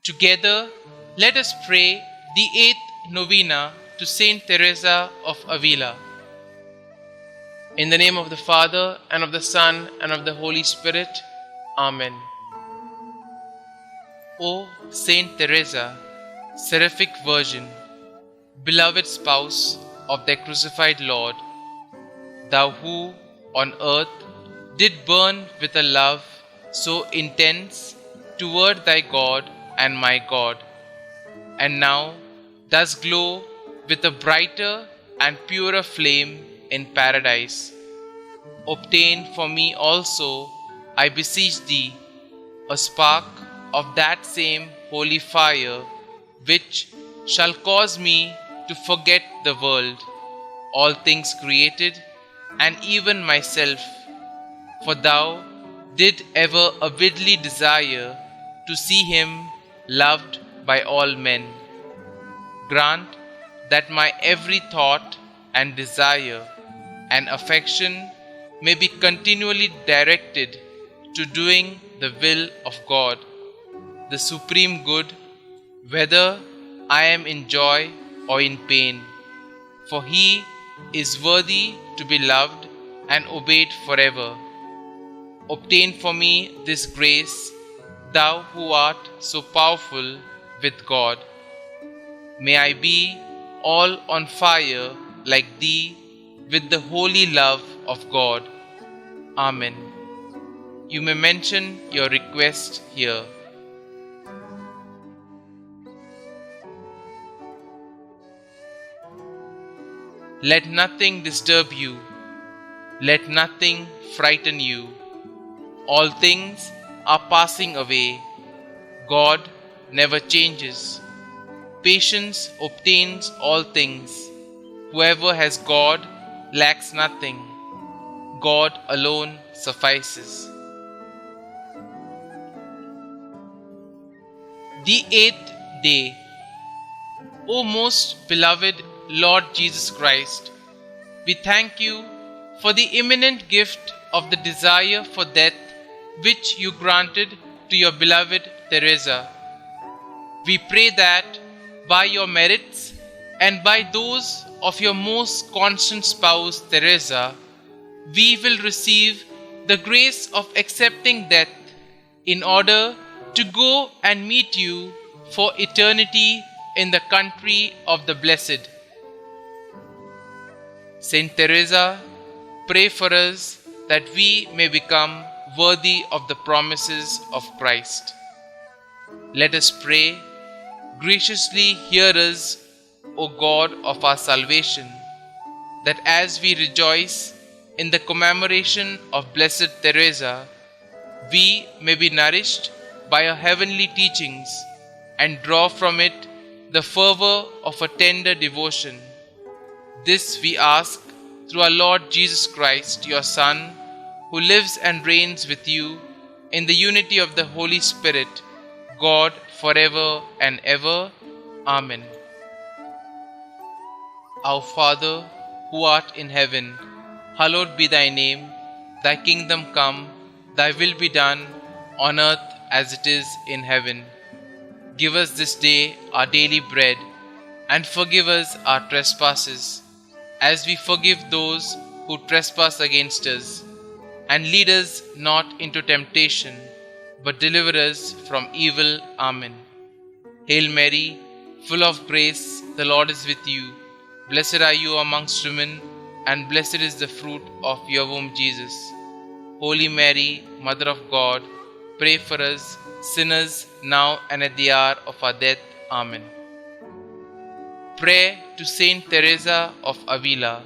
Together, let us pray the 8th novena to Saint Teresa of Avila. In the name of the Father, and of the Son, and of the Holy Spirit. Amen. O Saint Teresa, Seraphic Virgin, beloved spouse of their crucified Lord, thou who on earth did burn with a love so intense toward thy God and my God, and now does glow with a brighter and purer flame in paradise. Obtain for me also, I beseech thee, a spark of that same holy fire, which shall cause me to forget the world, all things created, and even myself, for thou did ever avidly desire to see him loved by all men. Grant that my every thought and desire and affection may be continually directed to doing the will of God, the supreme good, whether I am in joy or in pain, for he is worthy to be loved and obeyed forever. Obtain for me this grace, thou who art so powerful with God. May I be all on fire like thee with the holy love of God. Amen. You may mention your request here. Let nothing disturb you. Let nothing frighten you. All things are passing away. God never changes. Patience obtains all things. Whoever has God lacks nothing. God alone suffices. The 8th day. O most beloved Lord Jesus Christ, we thank you for the imminent gift of the desire for death which you granted to your beloved Teresa. We pray that by your merits and by those of your most constant spouse Teresa, we will receive the grace of accepting death in order to go and meet you for eternity in the country of the blessed. Saint Teresa, pray for us that we may become worthy of the promises of Christ. Let us pray. Graciously hear us, O God of our salvation, that as we rejoice in the commemoration of Blessed Teresa, we may be nourished by her heavenly teachings and draw from it the fervor of a tender devotion. This we ask through our Lord Jesus Christ, your Son, who lives and reigns with you in the unity of the Holy Spirit, God, forever and ever. Amen. Our Father, who art in heaven, hallowed be thy name. Thy kingdom come, thy will be done, on earth as it is in heaven. Give us this day our daily bread, and forgive us our trespasses, as we forgive those who trespass against us. And lead us not into temptation, but deliver us from evil. Amen. Hail Mary, full of grace, the Lord is with you. Blessed are you amongst women, and blessed is the fruit of your womb, Jesus. Holy Mary, Mother of God, pray for us sinners now and at the hour of our death. Amen. Prayer to Saint Teresa of Avila.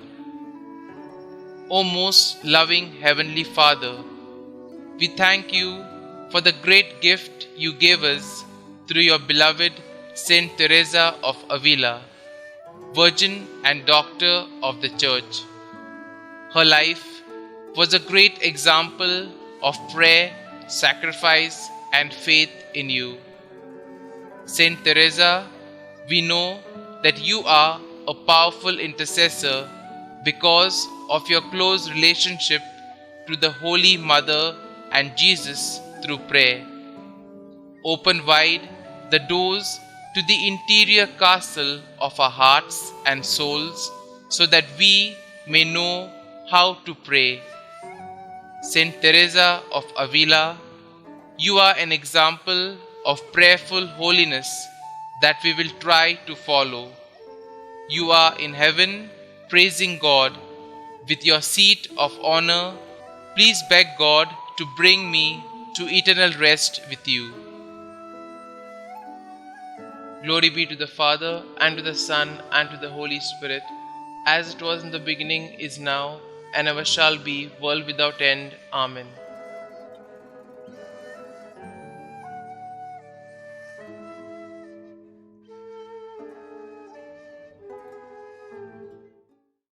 O most loving Heavenly Father, we thank you for the great gift you gave us through your beloved Saint Teresa of Avila, Virgin and Doctor of the Church. Her life was a great example of prayer, sacrifice, and faith in you. Saint Teresa, we know that you are a powerful intercessor because of your close relationship to the Holy Mother and Jesus through prayer. Open wide the doors to the interior castle of our hearts and souls so that we may know how to pray. Saint Teresa of Avila, you are an example of prayerful holiness that we will try to follow. You are in heaven praising God with your seat of honor. Please beg God to bring me to eternal rest with you. Glory be to the Father, and to the Son, and to the Holy Spirit, as it was in the beginning, is now, and ever shall be, world without end. Amen.